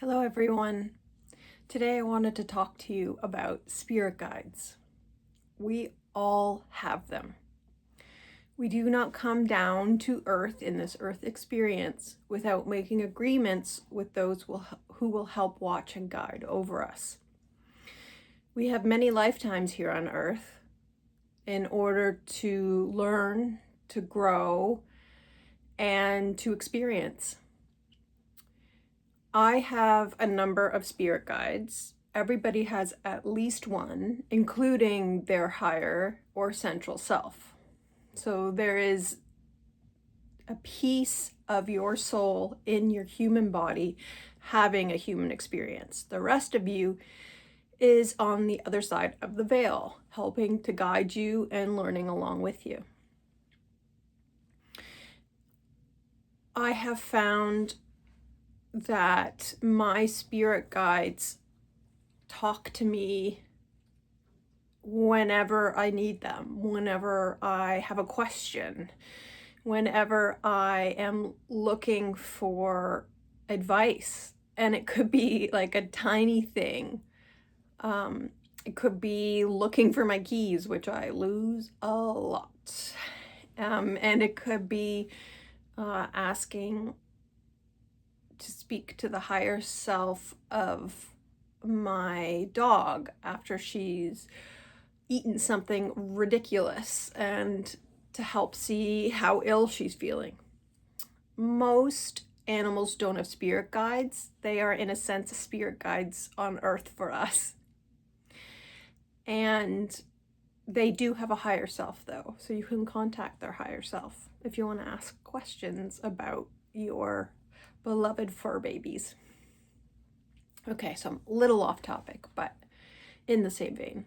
Hello everyone. Today I wanted to talk to you about spirit guides. We all have them. We do not come down to earth in this earth experience without making agreements with those who will help watch and guide over us. We have many lifetimes here on earth in order to learn, to grow, and to experience. I have a number of spirit guides. Everybody has at least one, including their higher or central self. So there is a piece of your soul in your human body having a human experience. The rest of you is on the other side of the veil, helping to guide you and learning along with you. I have found that my spirit guides talk to me whenever I need them, whenever I have a question, whenever I am looking for advice. And it could be like a tiny thing. It could be looking for my keys, which I lose a lot. And it could be asking to speak to the higher self of my dog after she's eaten something ridiculous and to help see how ill she's feeling. Most animals don't have spirit guides. They are, in a sense, spirit guides on earth for us. And they do have a higher self, though, so you can contact their higher self if you want to ask questions about your beloved fur babies. Okay, so I'm a little off topic, but in the same vein.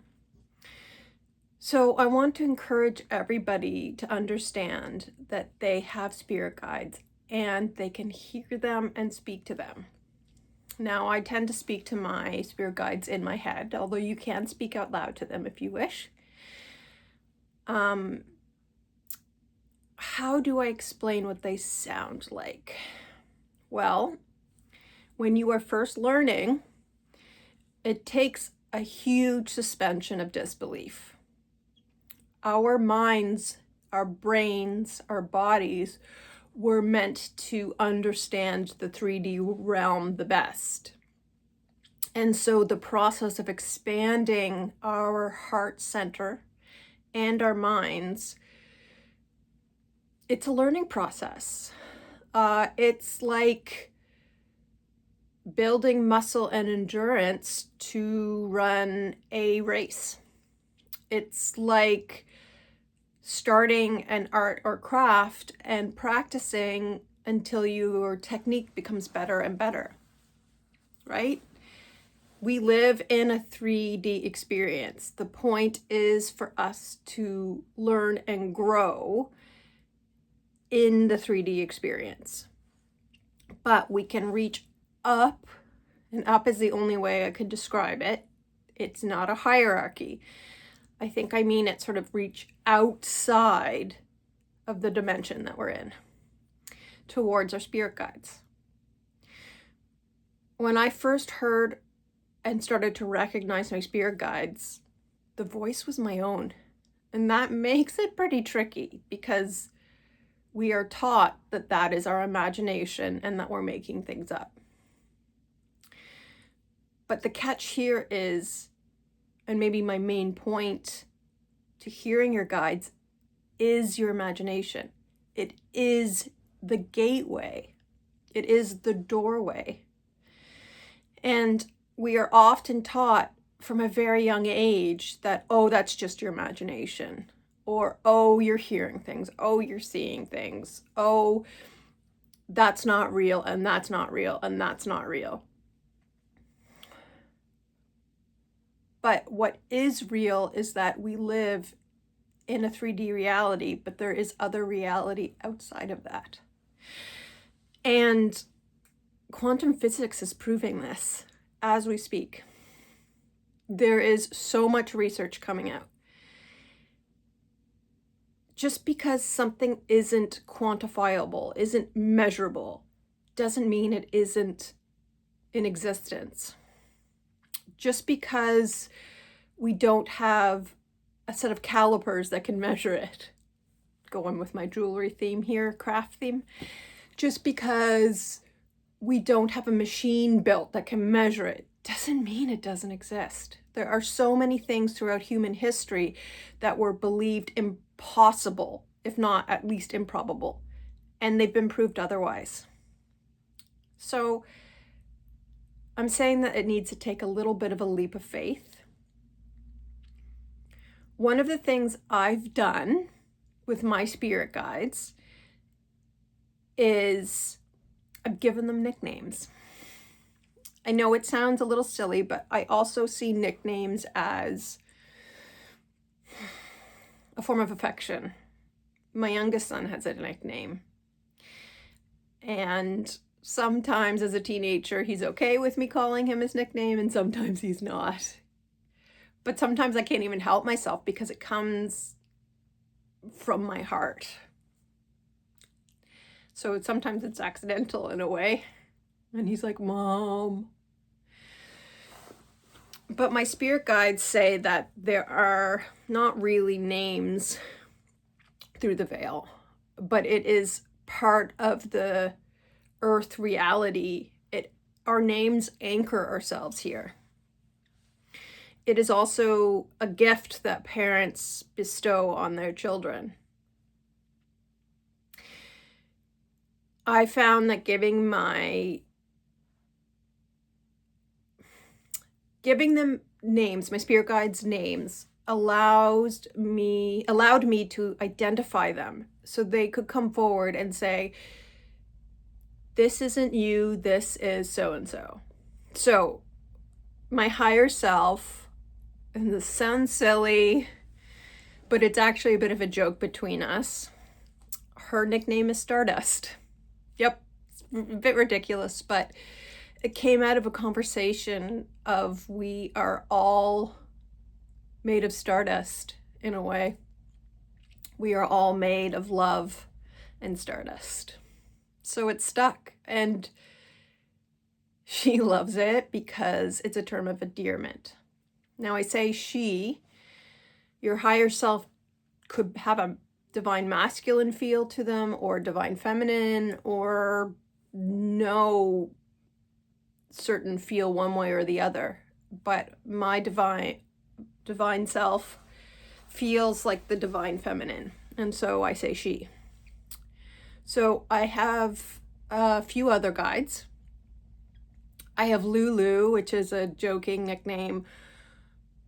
So I want to encourage everybody to understand that they have spirit guides and they can hear them and speak to them. Now, I tend to speak to my spirit guides in my head, although you can speak out loud to them if you wish. How do I explain what they sound like? Well, when you are first learning, it takes a huge suspension of disbelief. Our minds, our brains, our bodies were meant to understand the 3D realm the best. And so the process of expanding our heart center and our minds, it's a learning process. It's like building muscle and endurance to run a race. It's like starting an art or craft and practicing until your technique becomes better and better, right? We live in a 3D experience. The point is for us to learn and grow in the 3D experience. But we can reach up, and up is the only way I could describe it. It's not a hierarchy. I think I mean it sort of reach outside of the dimension that we're in towards our spirit guides. When I first heard and started to recognize my spirit guides, the voice was my own. And that makes it pretty tricky because we are taught that that is our imagination and that we're making things up. But the catch here is, and maybe my main point to hearing your guides, is your imagination. It is the gateway. It is the doorway. And we are often taught from a very young age that, oh, that's just your imagination. Or, oh, you're hearing things. Oh, you're seeing things. Oh, that's not real, and that's not real, and that's not real. But what is real is that we live in a 3D reality, but there is other reality outside of that. And quantum physics is proving this as we speak. There is so much research coming out. Just because something isn't quantifiable, isn't measurable, doesn't mean it isn't in existence. Just because we don't have a set of calipers that can measure it, going with my jewelry theme here, craft theme, just because we don't have a machine built that can measure it doesn't mean it doesn't exist. There are so many things throughout human history that were believed impossible, if not at least improbable, and they've been proved otherwise. So I'm saying that it needs to take a little bit of a leap of faith. One of the things I've done with my spirit guides is I've given them nicknames. I know it sounds a little silly, but I also see nicknames as a form of affection. My youngest son has a nickname. And sometimes as a teenager, he's okay with me calling him his nickname, and sometimes he's not. But sometimes I can't even help myself because it comes from my heart. So sometimes it's accidental in a way. And he's like, Mom. But my spirit guides say that there are not really names through the veil, but it is part of the earth reality. Our names anchor ourselves here. It is also a gift that parents bestow on their children. I found that giving them names, my spirit guides' names, allowed me to identify them so they could come forward and say, this isn't you, this is so-and-so. So my higher self, and this sounds silly, but it's actually a bit of a joke between us. Her nickname is Stardust. Yep, it's a bit ridiculous, but it came out of a conversation of we are all made of stardust in a way. We are all made of love and stardust. So it stuck, and she loves it because it's a term of endearment. Now I say she, your higher self could have a divine masculine feel to them or divine feminine or no certain feel one way or the other. But my divine self feels like the divine feminine. And so I say she. So I have a few other guides. I have Lulu, which is a joking nickname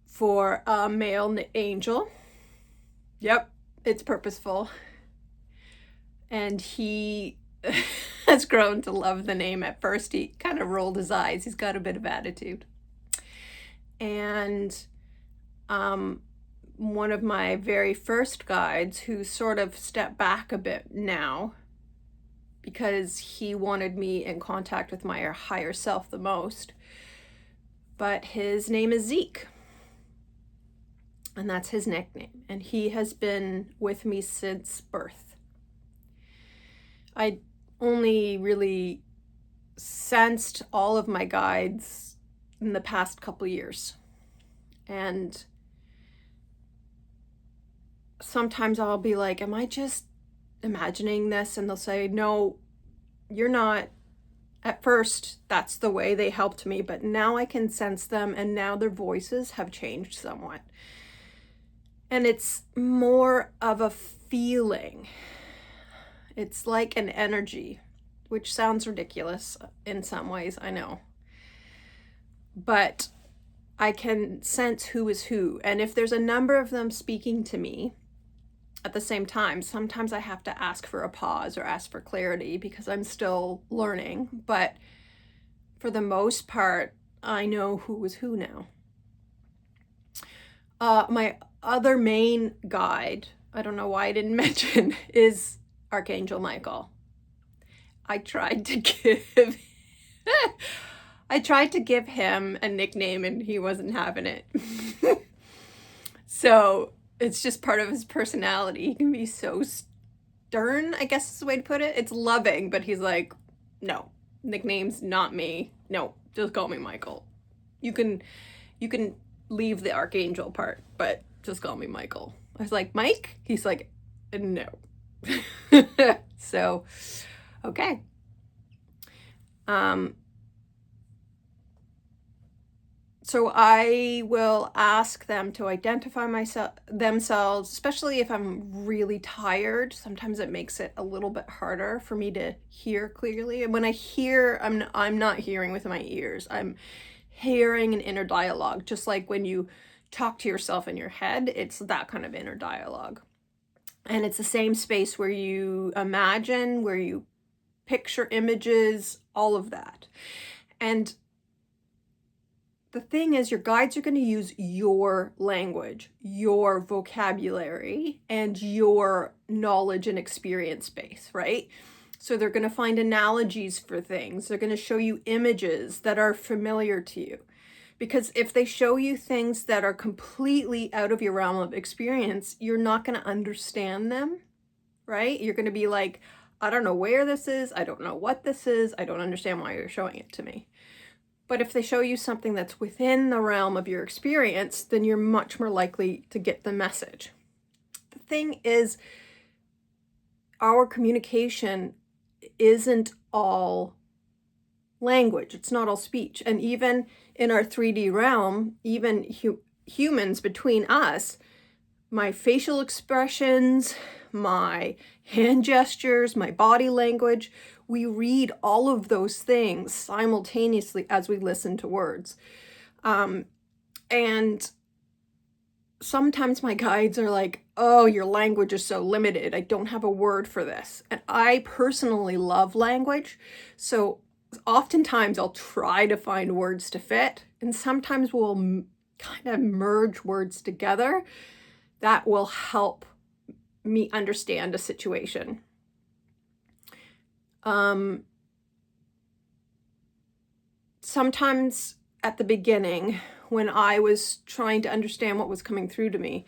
for a male angel. Yep, it's purposeful. And he has grown to love the name. At first, he kind of rolled his eyes. He's got a bit of attitude. And one of my very first guides, who sort of stepped back a bit now because he wanted me in contact with my higher self the most, but his name is Zeke. And that's his nickname. And he has been with me since birth. I only really sensed all of my guides in the past couple years. And sometimes I'll be like, am I just imagining this? And they'll say, no, you're not. At first, that's the way they helped me, but now I can sense them, and now their voices have changed somewhat. And it's more of a feeling. It's like an energy, which sounds ridiculous in some ways, I know. But I can sense who is who. And if there's a number of them speaking to me at the same time, sometimes I have to ask for a pause or ask for clarity because I'm still learning. But for the most part, I know who is who now. My other main guide, I don't know why I didn't mention, is Archangel Michael. I tried to give him a nickname and he wasn't having it. So it's just part of his personality. He can be so stern, I guess is the way to put it. It's loving, but he's like, no, nicknames, not me. No, Just call me Michael. You can leave the archangel part, but just call me Michael. I was like, Mike? He's like, no. So, okay. So I will ask them to identify themselves, especially if I'm really tired. Sometimes it makes it a little bit harder for me to hear clearly. And when I hear, I'm not hearing with my ears. I'm hearing an inner dialogue, just like when you talk to yourself in your head. It's that kind of inner dialogue. And it's the same space where you imagine, where you picture images, all of that. And the thing is, your guides are going to use your language, your vocabulary, and your knowledge and experience base, right? So they're going to find analogies for things. They're going to show you images that are familiar to you. Because if they show you things that are completely out of your realm of experience, you're not going to understand them, right? You're going to be like, I don't know where this is. I don't know what this is. I don't understand why you're showing it to me. But if they show you something that's within the realm of your experience, then you're much more likely to get the message. The thing is, our communication isn't all language. It's not all speech. And even in our 3D realm, even humans between us, my facial expressions, my hand gestures, my body language, we read all of those things simultaneously as we listen to words. And sometimes my guides are like, oh, your language is so limited. I don't have a word for this. And I personally love language. So oftentimes I'll try to find words to fit. And sometimes we'll kind of merge words together that will help me understand a situation. Sometimes at the beginning, when I was trying to understand what was coming through to me,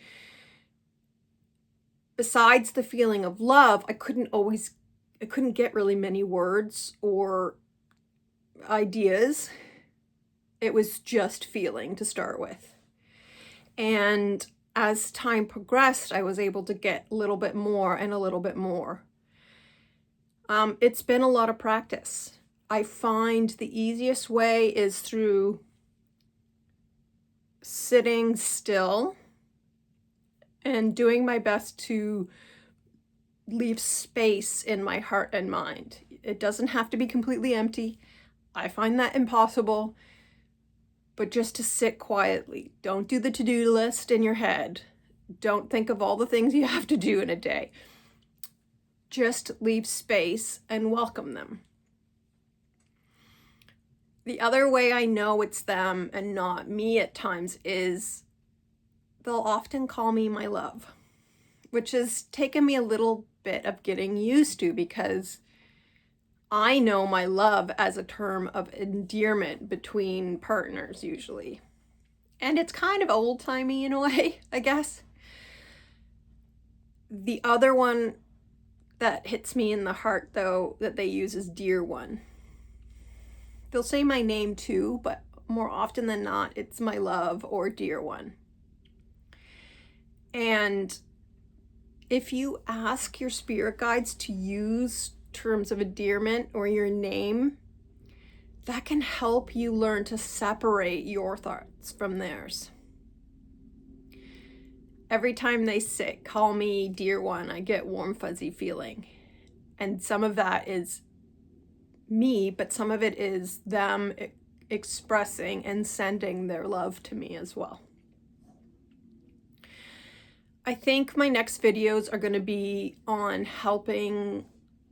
besides the feeling of love, I couldn't get really many words or ideas. It was just feeling to start with. And as time progressed, I was able to get a little bit more and a little bit more. It's been a lot of practice. I find the easiest way is through sitting still and doing my best to leave space in my heart and mind. It doesn't have to be completely empty. I find that impossible. But just to sit quietly. Don't do the to-do list in your head. Don't think of all the things you have to do in a day. Just leave space and welcome them. The other way I know it's them and not me at times is they'll often call me my love, which has taken me a little bit of getting used to because I know my love as a term of endearment between partners usually. And it's kind of old-timey in a way, I guess. The other one that hits me in the heart, though, that they use is dear one. They'll say my name too, but more often than not, it's my love or dear one. And if you ask your spirit guides to use terms of endearment or your name, that can help you learn to separate your thoughts from theirs. Every time they say, call me dear one, I get warm, fuzzy feeling. And some of that is me, but some of it is them expressing and sending their love to me as well. I think my next videos are going to be on helping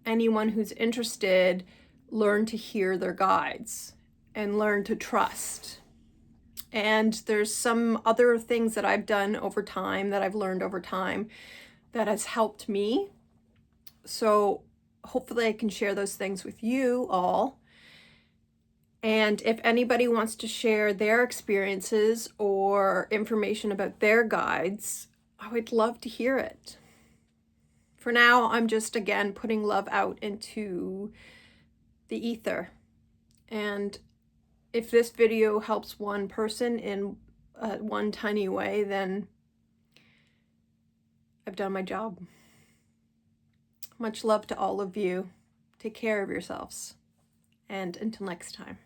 anyone who's interested learn to hear their guides and learn to trust. And there's some other things that I've done over time, that I've learned over time, that has helped me. So hopefully I can share those things with you all. And if anybody wants to share their experiences or information about their guides, I would love to hear it. For now, I'm just, again, putting love out into the ether. And if this video helps one person in one tiny way, then I've done my job. Much love to all of you. Take care of yourselves. And until next time.